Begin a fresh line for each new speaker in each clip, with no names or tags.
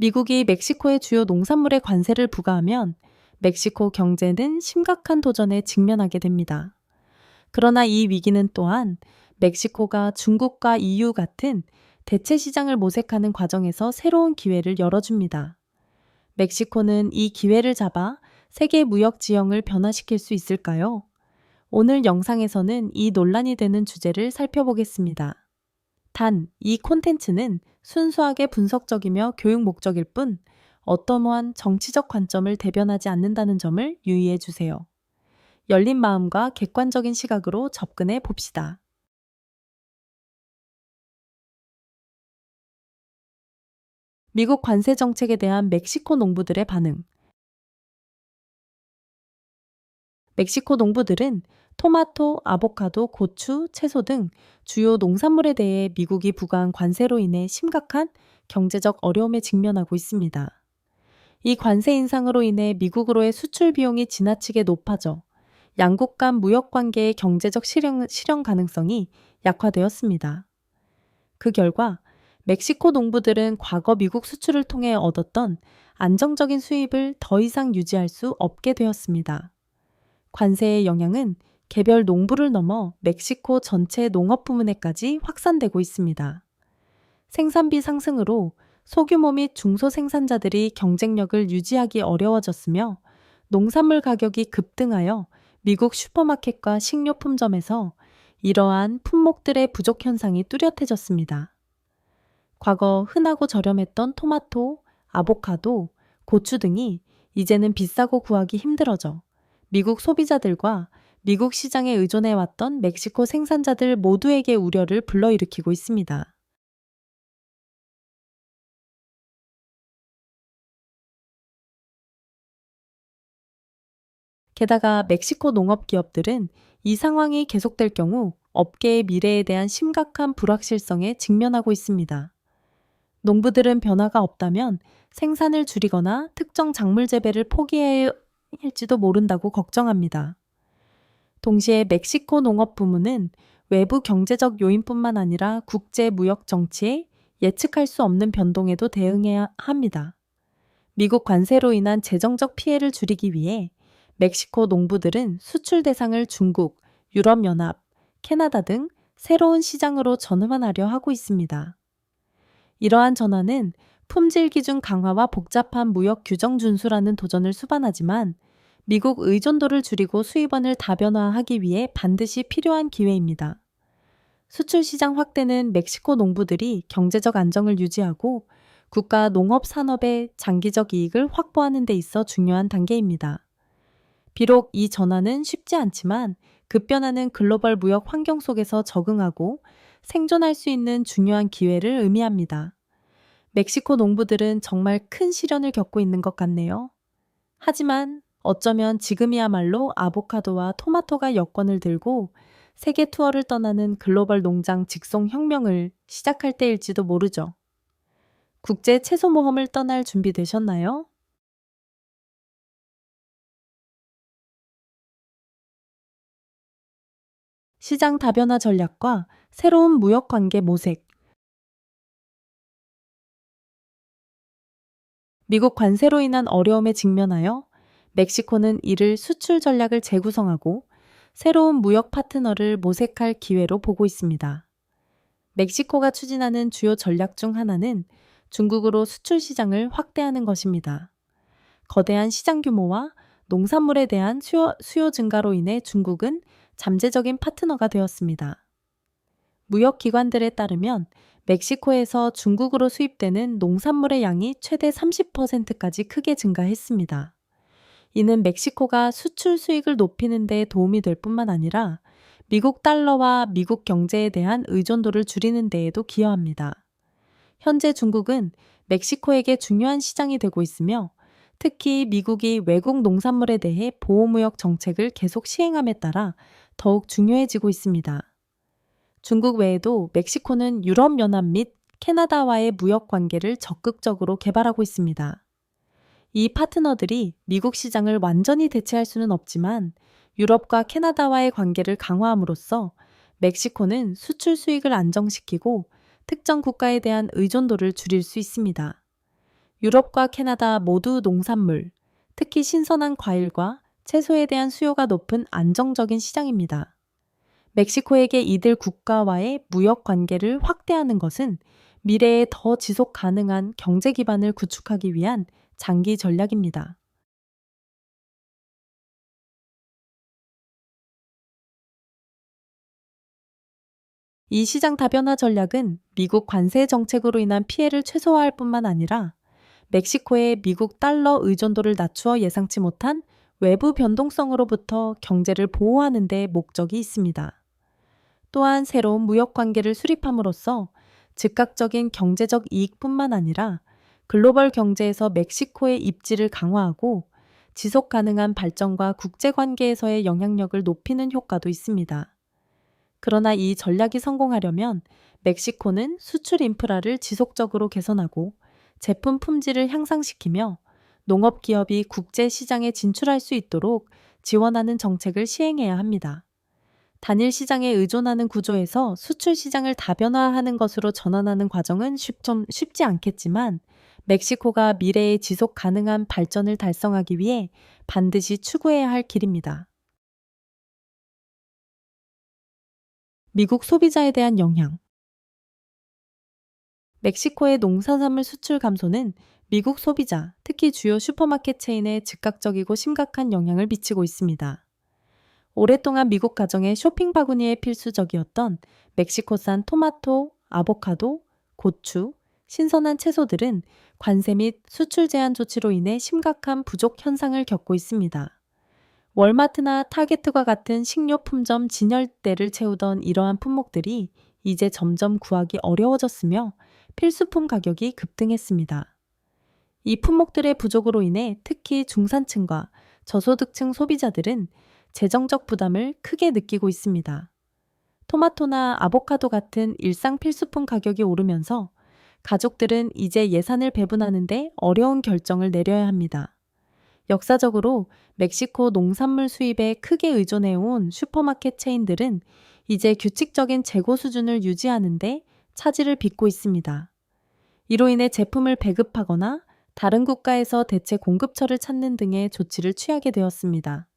미국이 멕시코의 주요 농산물에 관세를 부과하면 멕시코 경제는 심각한 도전에 직면하게 됩니다. 그러나 이 위기는 또한 멕시코가 중국과 EU 같은 대체 시장을 모색하는 과정에서 새로운 기회를 열어줍니다. 멕시코는 이 기회를 잡아 세계 무역 지형을 변화시킬 수 있을까요? 오늘 영상에서는 이 논란이 되는 주제를 살펴보겠습니다. 단, 이 콘텐츠는 순수하게 분석적이며 교육 목적일 뿐 어떠한 정치적 관점을 대변하지 않는다는 점을 유의해 주세요. 열린 마음과 객관적인 시각으로 접근해 봅시다. 미국 관세 정책에 대한 멕시코 농부들의 반응. 멕시코 농부들은 토마토, 아보카도, 고추, 채소 등 주요 농산물에 대해 미국이 부과한 관세로 인해 심각한 경제적 어려움에 직면하고 있습니다. 이 관세 인상으로 인해 미국으로의 수출 비용이 지나치게 높아져 양국 간 무역 관계의 경제적 실현 가능성이 약화되었습니다. 그 결과 멕시코 농부들은 과거 미국 수출을 통해 얻었던 안정적인 수입을 더 이상 유지할 수 없게 되었습니다. 관세의 영향은 개별 농부를 넘어 멕시코 전체 농업 부문에까지 확산되고 있습니다. 생산비 상승으로 소규모 및 중소생산자들이 경쟁력을 유지하기 어려워졌으며 농산물 가격이 급등하여 미국 슈퍼마켓과 식료품점에서 이러한 품목들의 부족 현상이 뚜렷해졌습니다. 과거 흔하고 저렴했던 토마토, 아보카도, 고추 등이 이제는 비싸고 구하기 힘들어져 미국 소비자들과 미국 시장에 의존해왔던 멕시코 생산자들 모두에게 우려를 불러일으키고 있습니다. 게다가 멕시코 농업 기업들은 이 상황이 계속될 경우 업계의 미래에 대한 심각한 불확실성에 직면하고 있습니다. 농부들은 변화가 없다면 생산을 줄이거나 특정 작물 재배를 포기해야 할지도 모른다고 걱정합니다. 동시에 멕시코 농업 부문은 외부 경제적 요인뿐만 아니라 국제 무역 정치에 예측할 수 없는 변동에도 대응해야 합니다. 미국 관세로 인한 재정적 피해를 줄이기 위해 멕시코 농부들은 수출 대상을 중국, 유럽연합, 캐나다 등 새로운 시장으로 전환하려 하고 있습니다. 이러한 전환은 품질 기준 강화와 복잡한 무역 규정 준수라는 도전을 수반하지만 미국 의존도를 줄이고 수입원을 다변화하기 위해 반드시 필요한 기회입니다. 수출 시장 확대는 멕시코 농부들이 경제적 안정을 유지하고 국가 농업 산업의 장기적 이익을 확보하는 데 있어 중요한 단계입니다. 비록 이 전환은 쉽지 않지만 급변하는 글로벌 무역 환경 속에서 적응하고 생존할 수 있는 중요한 기회를 의미합니다. 멕시코 농부들은 정말 큰 시련을 겪고 있는 것 같네요. 하지만 어쩌면 지금이야말로 아보카도와 토마토가 여권을 들고 세계 투어를 떠나는 글로벌 농장 직송 혁명을 시작할 때일지도 모르죠. 국제 채소 모험을 떠날 준비 되셨나요? 시장 다변화 전략과 새로운 무역 관계 모색. 미국 관세로 인한 어려움에 직면하여 멕시코는 이를 수출 전략을 재구성하고 새로운 무역 파트너를 모색할 기회로 보고 있습니다. 멕시코가 추진하는 주요 전략 중 하나는 중국으로 수출 시장을 확대하는 것입니다. 거대한 시장 규모와 농산물에 대한 수요 증가로 인해 중국은 잠재적인 파트너가 되었습니다. 무역 기관들에 따르면 멕시코에서 중국으로 수입되는 농산물의 양이 최대 30%까지 크게 증가했습니다. 이는 멕시코가 수출 수익을 높이는 데 도움이 될 뿐만 아니라 미국 달러와 미국 경제에 대한 의존도를 줄이는 데에도 기여합니다. 현재 중국은 멕시코에게 중요한 시장이 되고 있으며 특히 미국이 외국 농산물에 대해 보호무역 정책을 계속 시행함에 따라 더욱 중요해지고 있습니다. 중국 외에도 멕시코는 유럽연합 및 캐나다와의 무역 관계를 적극적으로 개발하고 있습니다. 이 파트너들이 미국 시장을 완전히 대체할 수는 없지만 유럽과 캐나다와의 관계를 강화함으로써 멕시코는 수출 수익을 안정시키고 특정 국가에 대한 의존도를 줄일 수 있습니다. 유럽과 캐나다 모두 농산물, 특히 신선한 과일과 채소에 대한 수요가 높은 안정적인 시장입니다. 멕시코에게 이들 국가와의 무역 관계를 확대하는 것은 미래에 더 지속 가능한 경제 기반을 구축하기 위한 장기 전략입니다. 이 시장 다변화 전략은 미국 관세 정책으로 인한 피해를 최소화할 뿐만 아니라 멕시코의 미국 달러 의존도를 낮추어 예상치 못한 외부 변동성으로부터 경제를 보호하는 데 목적이 있습니다. 또한 새로운 무역 관계를 수립함으로써 즉각적인 경제적 이익뿐만 아니라 글로벌 경제에서 멕시코의 입지를 강화하고 지속 가능한 발전과 국제 관계에서의 영향력을 높이는 효과도 있습니다. 그러나 이 전략이 성공하려면 멕시코는 수출 인프라를 지속적으로 개선하고 제품 품질을 향상시키며 농업 기업이 국제 시장에 진출할 수 있도록 지원하는 정책을 시행해야 합니다. 단일 시장에 의존하는 구조에서 수출 시장을 다변화하는 것으로 전환하는 과정은 좀 쉽지 않겠지만 멕시코가 미래의 지속 가능한 발전을 달성하기 위해 반드시 추구해야 할 길입니다. 미국 소비자에 대한 영향. 멕시코의 농산물 수출 감소는 미국 소비자, 특히 주요 슈퍼마켓 체인에 즉각적이고 심각한 영향을 미치고 있습니다. 오랫동안 미국 가정의 쇼핑 바구니에 필수적이었던 멕시코산 토마토, 아보카도, 고추, 신선한 채소들은 관세 및 수출 제한 조치로 인해 심각한 부족 현상을 겪고 있습니다. 월마트나 타겟과 같은 식료품점 진열대를 채우던 이러한 품목들이 이제 점점 구하기 어려워졌으며 필수품 가격이 급등했습니다. 이 품목들의 부족으로 인해 특히 중산층과 저소득층 소비자들은 재정적 부담을 크게 느끼고 있습니다. 토마토나 아보카도 같은 일상 필수품 가격이 오르면서 가족들은 이제 예산을 배분하는데 어려운 결정을 내려야 합니다. 역사적으로 멕시코 농산물 수입에 크게 의존해온 슈퍼마켓 체인들은 이제 규칙적인 재고 수준을 유지하는데 차질을 빚고 있습니다. 이로 인해 제품을 배급하거나 다른 국가에서 대체 공급처를 찾는 등의 조치를 취하게 되었습니다.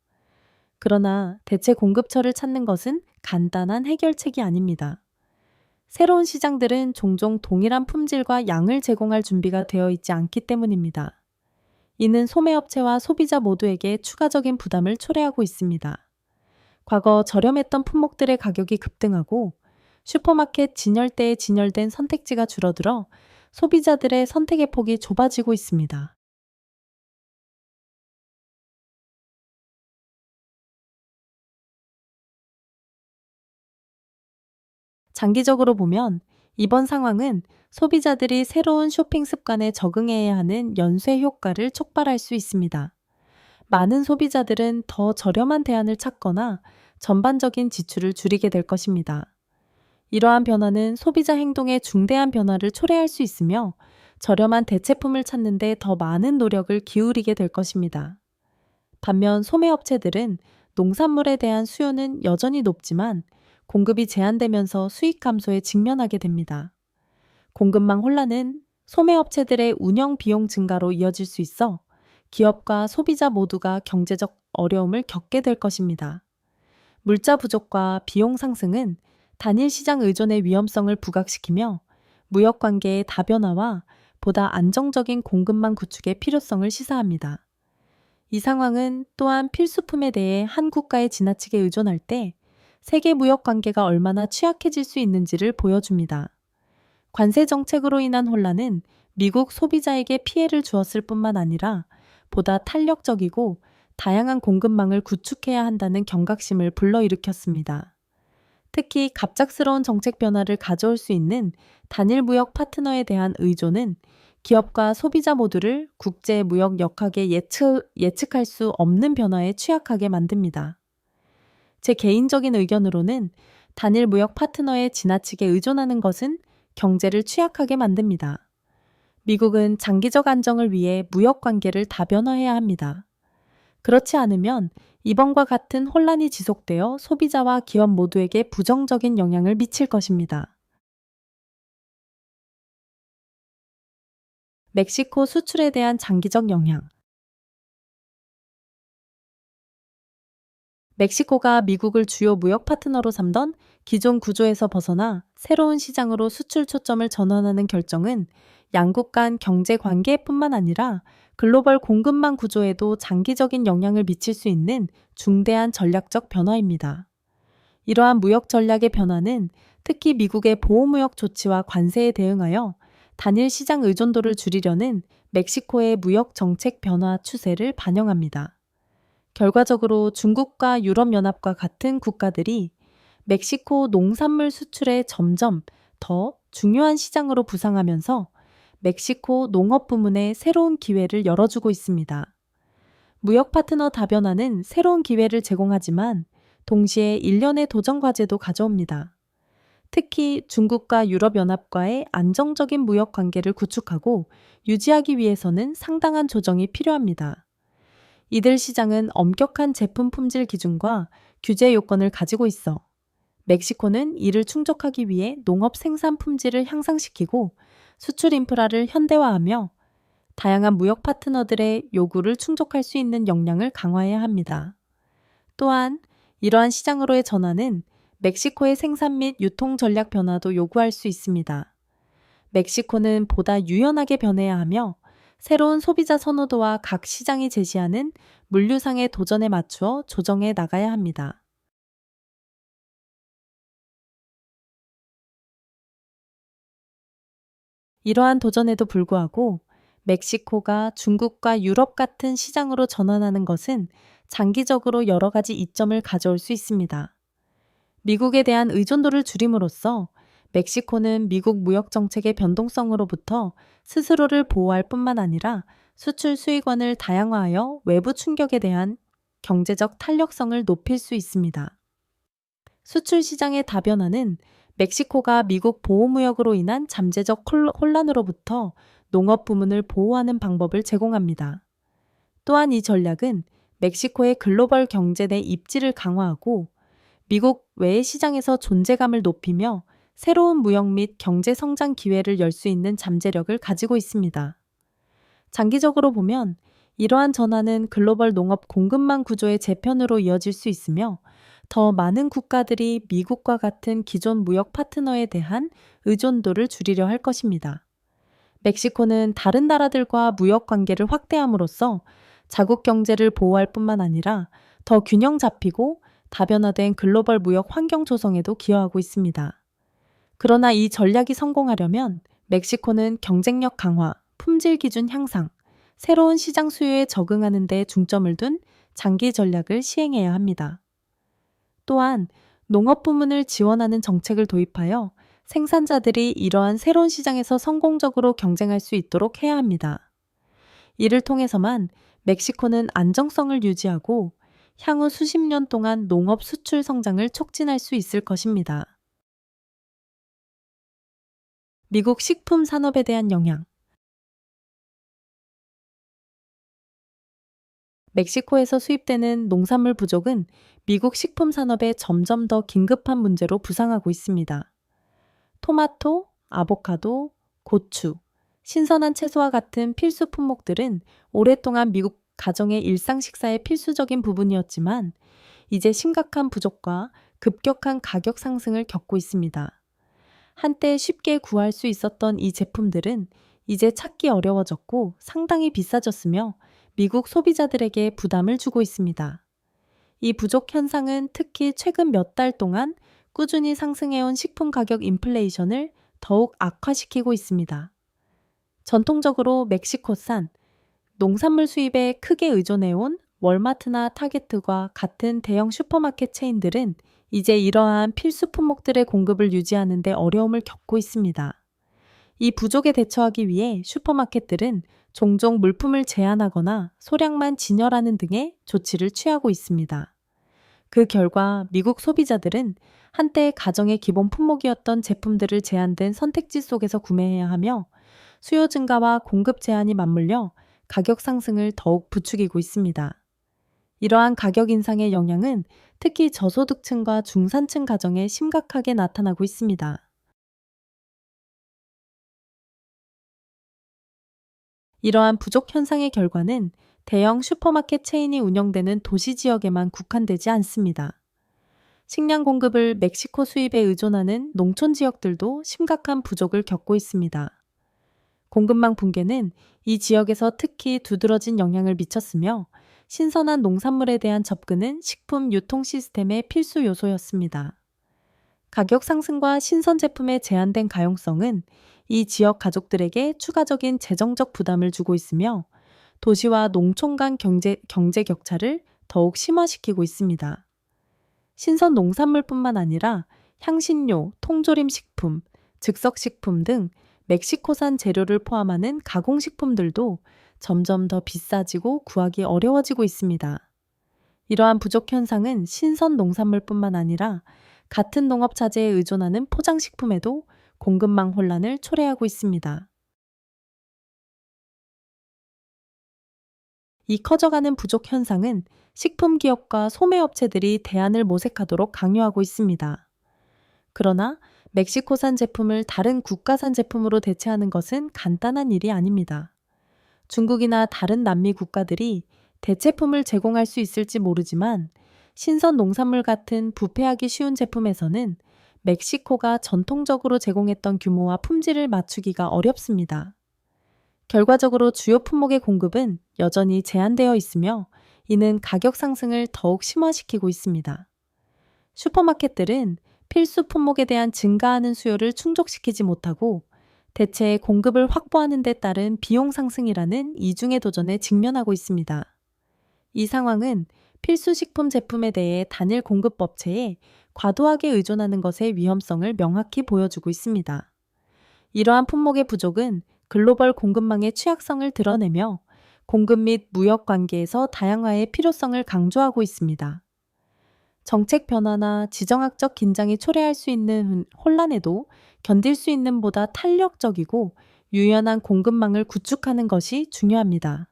그러나 대체 공급처를 찾는 것은 간단한 해결책이 아닙니다. 새로운 시장들은 종종 동일한 품질과 양을 제공할 준비가 되어 있지 않기 때문입니다. 이는 소매업체와 소비자 모두에게 추가적인 부담을 초래하고 있습니다. 과거 저렴했던 품목들의 가격이 급등하고 슈퍼마켓 진열대에 진열된 선택지가 줄어들어 소비자들의 선택의 폭이 좁아지고 있습니다. 장기적으로 보면 이번 상황은 소비자들이 새로운 쇼핑 습관에 적응해야 하는 연쇄 효과를 촉발할 수 있습니다. 많은 소비자들은 더 저렴한 대안을 찾거나 전반적인 지출을 줄이게 될 것입니다. 이러한 변화는 소비자 행동에 중대한 변화를 초래할 수 있으며 저렴한 대체품을 찾는 데 더 많은 노력을 기울이게 될 것입니다. 반면 소매업체들은 농산물에 대한 수요는 여전히 높지만 공급이 제한되면서 수익 감소에 직면하게 됩니다. 공급망 혼란은 소매업체들의 운영 비용 증가로 이어질 수 있어 기업과 소비자 모두가 경제적 어려움을 겪게 될 것입니다. 물자 부족과 비용 상승은 단일 시장 의존의 위험성을 부각시키며 무역 관계의 다변화와 보다 안정적인 공급망 구축의 필요성을 시사합니다. 이 상황은 또한 필수품에 대해 한 국가에 지나치게 의존할 때 세계 무역 관계가 얼마나 취약해질 수 있는지를 보여줍니다. 관세 정책으로 인한 혼란은 미국 소비자에게 피해를 주었을 뿐만 아니라 보다 탄력적이고 다양한 공급망을 구축해야 한다는 경각심을 불러일으켰습니다. 특히 갑작스러운 정책 변화를 가져올 수 있는 단일 무역 파트너에 대한 의존은 기업과 소비자 모두를 국제 무역 역학에 예측할 수 없는 변화에 취약하게 만듭니다. 제 개인적인 의견으로는 단일 무역 파트너에 지나치게 의존하는 것은 경제를 취약하게 만듭니다. 미국은 장기적 안정을 위해 무역 관계를 다변화해야 합니다. 그렇지 않으면 이번과 같은 혼란이 지속되어 소비자와 기업 모두에게 부정적인 영향을 미칠 것입니다. 멕시코 수출에 대한 장기적 영향. 멕시코가 미국을 주요 무역 파트너로 삼던 기존 구조에서 벗어나 새로운 시장으로 수출 초점을 전환하는 결정은 양국 간 경제 관계뿐만 아니라 글로벌 공급망 구조에도 장기적인 영향을 미칠 수 있는 중대한 전략적 변화입니다. 이러한 무역 전략의 변화는 특히 미국의 보호무역 조치와 관세에 대응하여 단일 시장 의존도를 줄이려는 멕시코의 무역 정책 변화 추세를 반영합니다. 결과적으로 중국과 유럽연합과 같은 국가들이 멕시코 농산물 수출에 점점 더 중요한 시장으로 부상하면서 멕시코 농업 부문에 새로운 기회를 열어주고 있습니다. 무역 파트너 다변화는 새로운 기회를 제공하지만 동시에 일련의 도전 과제도 가져옵니다. 특히 중국과 유럽연합과의 안정적인 무역 관계를 구축하고 유지하기 위해서는 상당한 조정이 필요합니다. 이들 시장은 엄격한 제품 품질 기준과 규제 요건을 가지고 있어 멕시코는 이를 충족하기 위해 농업 생산 품질을 향상시키고 수출 인프라를 현대화하며 다양한 무역 파트너들의 요구를 충족할 수 있는 역량을 강화해야 합니다. 또한 이러한 시장으로의 전환은 멕시코의 생산 및 유통 전략 변화도 요구할 수 있습니다. 멕시코는 보다 유연하게 변해야 하며 새로운 소비자 선호도와 각 시장이 제시하는 물류상의 도전에 맞추어 조정해 나가야 합니다. 이러한 도전에도 불구하고 멕시코가 중국과 유럽 같은 시장으로 전환하는 것은 장기적으로 여러 가지 이점을 가져올 수 있습니다. 미국에 대한 의존도를 줄임으로써 멕시코는 미국 무역 정책의 변동성으로부터 스스로를 보호할 뿐만 아니라 수출 수익원을 다양화하여 외부 충격에 대한 경제적 탄력성을 높일 수 있습니다. 수출 시장의 다변화는 멕시코가 미국 보호무역으로 인한 잠재적 혼란으로부터 농업 부문을 보호하는 방법을 제공합니다. 또한 이 전략은 멕시코의 글로벌 경제 내 입지를 강화하고 미국 외의 시장에서 존재감을 높이며 새로운 무역 및 경제 성장 기회를 열 수 있는 잠재력을 가지고 있습니다. 장기적으로 보면 이러한 전환은 글로벌 농업 공급망 구조의 재편으로 이어질 수 있으며 더 많은 국가들이 미국과 같은 기존 무역 파트너에 대한 의존도를 줄이려 할 것입니다. 멕시코는 다른 나라들과 무역 관계를 확대함으로써 자국 경제를 보호할 뿐만 아니라 더 균형 잡히고 다변화된 글로벌 무역 환경 조성에도 기여하고 있습니다. 그러나 이 전략이 성공하려면 멕시코는 경쟁력 강화, 품질 기준 향상, 새로운 시장 수요에 적응하는 데 중점을 둔 장기 전략을 시행해야 합니다. 또한 농업 부문을 지원하는 정책을 도입하여 생산자들이 이러한 새로운 시장에서 성공적으로 경쟁할 수 있도록 해야 합니다. 이를 통해서만 멕시코는 안정성을 유지하고 향후 수십 년 동안 농업 수출 성장을 촉진할 수 있을 것입니다. 미국 식품 산업에 대한 영향. 멕시코에서 수입되는 농산물 부족은 미국 식품 산업에 점점 더 긴급한 문제로 부상하고 있습니다. 토마토, 아보카도, 고추, 신선한 채소와 같은 필수 품목들은 오랫동안 미국 가정의 일상 식사의 필수적인 부분이었지만 이제 심각한 부족과 급격한 가격 상승을 겪고 있습니다. 한때 쉽게 구할 수 있었던 이 제품들은 이제 찾기 어려워졌고 상당히 비싸졌으며 미국 소비자들에게 부담을 주고 있습니다. 이 부족 현상은 특히 최근 몇 달 동안 꾸준히 상승해온 식품 가격 인플레이션을 더욱 악화시키고 있습니다. 전통적으로 멕시코산 농산물 수입에 크게 의존해온 월마트나 타겟과 같은 대형 슈퍼마켓 체인들은 이제 이러한 필수 품목들의 공급을 유지하는 데 어려움을 겪고 있습니다. 이 부족에 대처하기 위해 슈퍼마켓들은 종종 물품을 제한하거나 소량만 진열하는 등의 조치를 취하고 있습니다. 그 결과 미국 소비자들은 한때 가정의 기본 품목이었던 제품들을 제한된 선택지 속에서 구매해야 하며 수요 증가와 공급 제한이 맞물려 가격 상승을 더욱 부추기고 있습니다. 이러한 가격 인상의 영향은 특히 저소득층과 중산층 가정에 심각하게 나타나고 있습니다. 이러한 부족 현상의 결과는 대형 슈퍼마켓 체인이 운영되는 도시 지역에만 국한되지 않습니다. 식량 공급을 멕시코 수입에 의존하는 농촌 지역들도 심각한 부족을 겪고 있습니다. 공급망 붕괴는 이 지역에서 특히 두드러진 영향을 미쳤으며 신선한 농산물에 대한 접근은 식품 유통 시스템의 필수 요소였습니다. 가격 상승과 신선 제품의 제한된 가용성은 이 지역 가족들에게 추가적인 재정적 부담을 주고 있으며 도시와 농촌 간 경제 격차를 더욱 심화시키고 있습니다. 신선 농산물뿐만 아니라 향신료, 통조림 식품, 즉석 식품 등 멕시코산 재료를 포함하는 가공식품들도 점점 더 비싸지고 구하기 어려워지고 있습니다. 이러한 부족 현상은 신선 농산물뿐만 아니라 같은 농업 차제에 의존하는 포장식품에도 공급망 혼란을 초래하고 있습니다. 이 커져가는 부족 현상은 식품 기업과 소매업체들이 대안을 모색하도록 강요하고 있습니다. 그러나 멕시코산 제품을 다른 국가산 제품으로 대체하는 것은 간단한 일이 아닙니다. 중국이나 다른 남미 국가들이 대체품을 제공할 수 있을지 모르지만 신선 농산물 같은 부패하기 쉬운 제품에서는 멕시코가 전통적으로 제공했던 규모와 품질을 맞추기가 어렵습니다. 결과적으로 주요 품목의 공급은 여전히 제한되어 있으며 이는 가격 상승을 더욱 심화시키고 있습니다. 슈퍼마켓들은 필수 품목에 대한 증가하는 수요를 충족시키지 못하고 대체 공급을 확보하는 데 따른 비용 상승이라는 이중의 도전에 직면하고 있습니다. 이 상황은 필수 식품 제품에 대해 단일 공급 업체에 과도하게 의존하는 것의 위험성을 명확히 보여주고 있습니다. 이러한 품목의 부족은 글로벌 공급망의 취약성을 드러내며 공급 및 무역 관계에서 다양화의 필요성을 강조하고 있습니다. 정책 변화나 지정학적 긴장이 초래할 수 있는 혼란에도 견딜 수 있는 보다 탄력적이고 유연한 공급망을 구축하는 것이 중요합니다.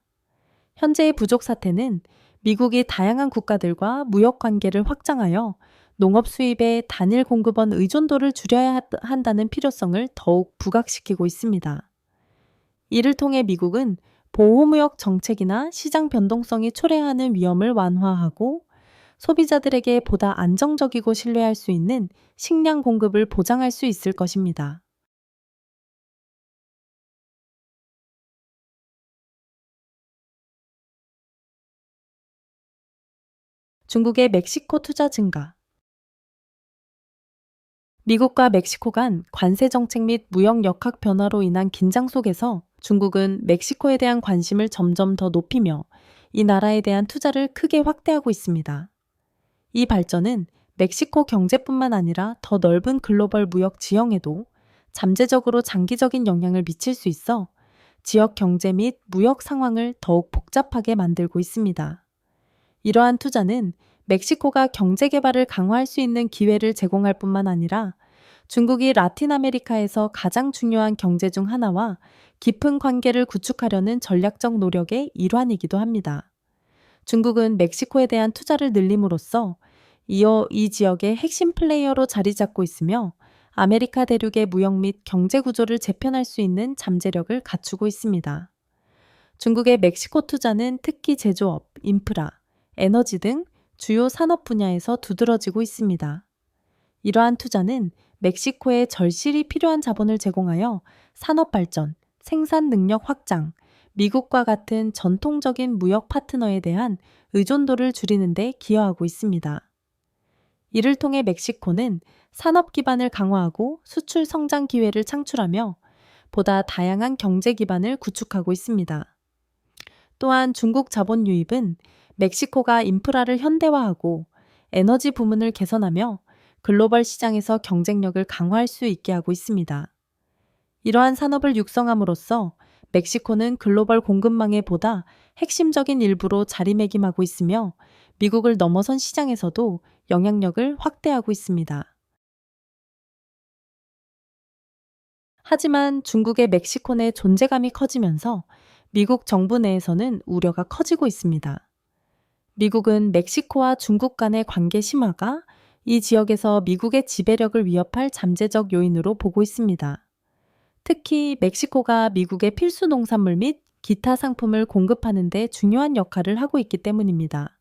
현재의 부족 사태는 미국이 다양한 국가들과 무역 관계를 확장하여 농업 수입의 단일 공급원 의존도를 줄여야 한다는 필요성을 더욱 부각시키고 있습니다. 이를 통해 미국은 보호무역 정책이나 시장 변동성이 초래하는 위험을 완화하고 소비자들에게 보다 안정적이고 신뢰할 수 있는 식량 공급을 보장할 수 있을 것입니다. 중국의 멕시코 투자 증가. 미국과 멕시코 간 관세 정책 및 무역 역학 변화로 인한 긴장 속에서 중국은 멕시코에 대한 관심을 점점 더 높이며 이 나라에 대한 투자를 크게 확대하고 있습니다. 이 발전은 멕시코 경제뿐만 아니라 더 넓은 글로벌 무역 지형에도 잠재적으로 장기적인 영향을 미칠 수 있어 지역 경제 및 무역 상황을 더욱 복잡하게 만들고 있습니다. 이러한 투자는 멕시코가 경제 개발을 강화할 수 있는 기회를 제공할 뿐만 아니라 중국이 라틴 아메리카에서 가장 중요한 경제 중 하나와 깊은 관계를 구축하려는 전략적 노력의 일환이기도 합니다. 중국은 멕시코에 대한 투자를 늘림으로써 이어 이 지역의 핵심 플레이어로 자리 잡고 있으며 아메리카 대륙의 무역 및 경제 구조를 재편할 수 있는 잠재력을 갖추고 있습니다. 중국의 멕시코 투자는 특히 제조업, 인프라, 에너지 등 주요 산업 분야에서 두드러지고 있습니다. 이러한 투자는 멕시코에 절실히 필요한 자본을 제공하여 산업 발전, 생산 능력 확장, 미국과 같은 전통적인 무역 파트너에 대한 의존도를 줄이는 데 기여하고 있습니다. 이를 통해 멕시코는 산업 기반을 강화하고 수출 성장 기회를 창출하며 보다 다양한 경제 기반을 구축하고 있습니다. 또한 중국 자본 유입은 멕시코가 인프라를 현대화하고 에너지 부문을 개선하며 글로벌 시장에서 경쟁력을 강화할 수 있게 하고 있습니다. 이러한 산업을 육성함으로써 멕시코는 글로벌 공급망의 보다 핵심적인 일부로 자리매김하고 있으며 미국을 넘어선 시장에서도 영향력을 확대하고 있습니다. 하지만 중국의 멕시코 내 존재감이 커지면서 미국 정부 내에서는 우려가 커지고 있습니다. 미국은 멕시코와 중국 간의 관계 심화가 이 지역에서 미국의 지배력을 위협할 잠재적 요인으로 보고 있습니다. 특히 멕시코가 미국의 필수 농산물 및 기타 상품을 공급하는 데 중요한 역할을 하고 있기 때문입니다.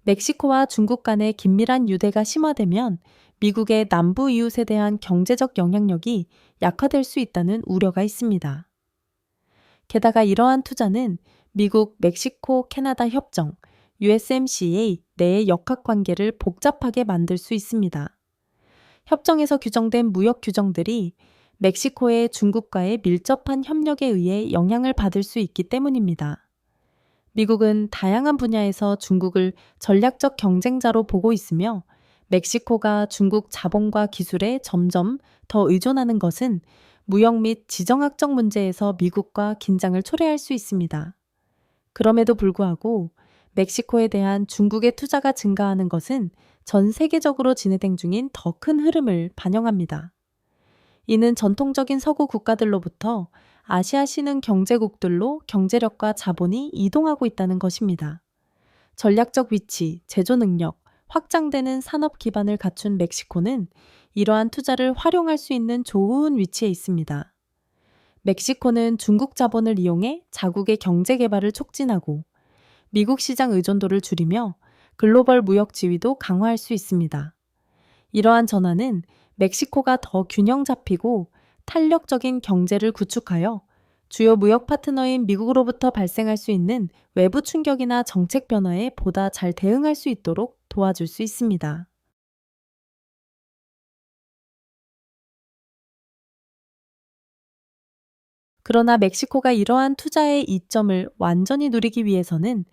멕시코와 중국 간의 긴밀한 유대가 심화되면 미국의 남부 이웃에 대한 경제적 영향력이 약화될 수 있다는 우려가 있습니다. 게다가 이러한 투자는 미국, 멕시코, 캐나다 협정, USMCA 내의 역학관계를 복잡하게 만들 수 있습니다. 협정에서 규정된 무역 규정들이 멕시코의 중국과의 밀접한 협력에 의해 영향을 받을 수 있기 때문입니다. 미국은 다양한 분야에서 중국을 전략적 경쟁자로 보고 있으며 멕시코가 중국 자본과 기술에 점점 더 의존하는 것은 무역 및 지정학적 문제에서 미국과 긴장을 초래할 수 있습니다. 그럼에도 불구하고 멕시코에 대한 중국의 투자가 증가하는 것은 전 세계적으로 진행 중인 더 큰 흐름을 반영합니다. 이는 전통적인 서구 국가들로부터 아시아 신흥 경제국들로 경제력과 자본이 이동하고 있다는 것입니다. 전략적 위치, 제조 능력, 확장되는 산업 기반을 갖춘 멕시코는 이러한 투자를 활용할 수 있는 좋은 위치에 있습니다. 멕시코는 중국 자본을 이용해 자국의 경제 개발을 촉진하고 미국 시장 의존도를 줄이며 글로벌 무역 지위도 강화할 수 있습니다. 이러한 전환은 멕시코가 더 균형 잡히고 탄력적인 경제를 구축하여 주요 무역 파트너인 미국으로부터 발생할 수 있는 외부 충격이나 정책 변화에 보다 잘 대응할 수 있도록 도와줄 수 있습니다. 그러나 멕시코가 이러한 투자의 이점을 완전히 누리기 위해서는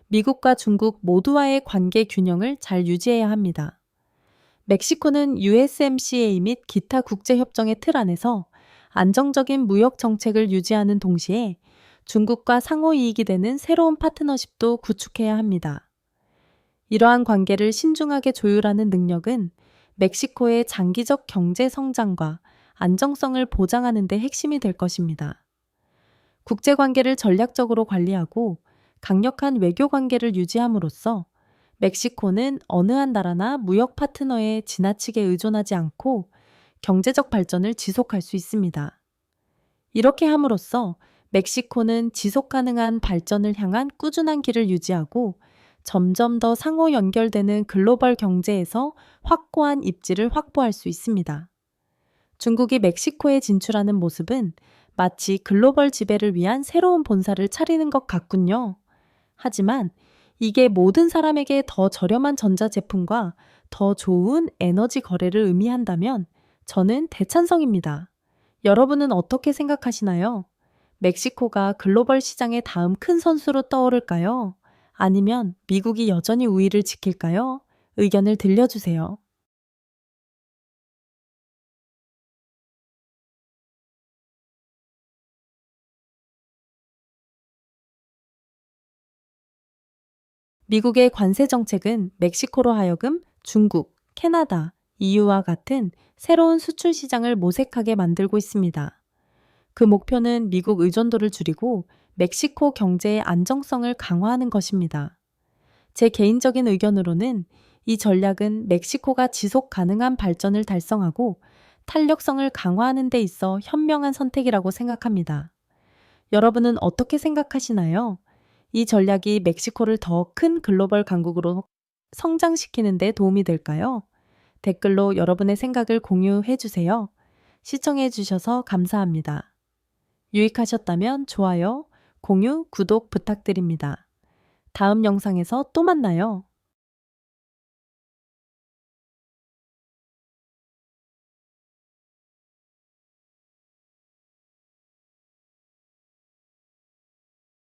미국과 중국 모두와의 관계 균형을 잘 유지해야 합니다. 멕시코는 USMCA 및 기타 국제협정의 틀 안에서 안정적인 무역 정책을 유지하는 동시에 중국과 상호 이익이 되는 새로운 파트너십도 구축해야 합니다. 이러한 관계를 신중하게 조율하는 능력은 멕시코의 장기적 경제 성장과 안정성을 보장하는 데 핵심이 될 것입니다. 국제 관계를 전략적으로 관리하고 강력한 외교 관계를 유지함으로써 멕시코는 어느 한 나라나 무역 파트너에 지나치게 의존하지 않고 경제적 발전을 지속할 수 있습니다. 이렇게 함으로써 멕시코는 지속 가능한 발전을 향한 꾸준한 길을 유지하고 점점 더 상호 연결되는 글로벌 경제에서 확고한 입지를 확보할 수 있습니다. 중국이 멕시코에 진출하는 모습은 마치 글로벌 지배를 위한 새로운 본사를 차리는 것 같군요. 하지만 이게 모든 사람에게 더 저렴한 전자제품과 더 좋은 에너지 거래를 의미한다면 저는 대찬성입니다. 여러분은 어떻게 생각하시나요? 멕시코가 글로벌 시장의 다음 큰 선수로 떠오를까요? 아니면 미국이 여전히 우위를 지킬까요? 의견을 들려주세요. 미국의 관세 정책은 멕시코로 하여금 중국, 캐나다, EU와 같은 새로운 수출 시장을 모색하게 만들고 있습니다. 그 목표는 미국 의존도를 줄이고 멕시코 경제의 안정성을 강화하는 것입니다. 제 개인적인 의견으로는 이 전략은 멕시코가 지속 가능한 발전을 달성하고 탄력성을 강화하는 데 있어 현명한 선택이라고 생각합니다. 여러분은 어떻게 생각하시나요? 이 전략이 멕시코를 더 큰 글로벌 강국으로 성장시키는 데 도움이 될까요? 댓글로 여러분의 생각을 공유해 주세요. 시청해 주셔서 감사합니다. 유익하셨다면 좋아요, 공유, 구독 부탁드립니다. 다음 영상에서 또 만나요.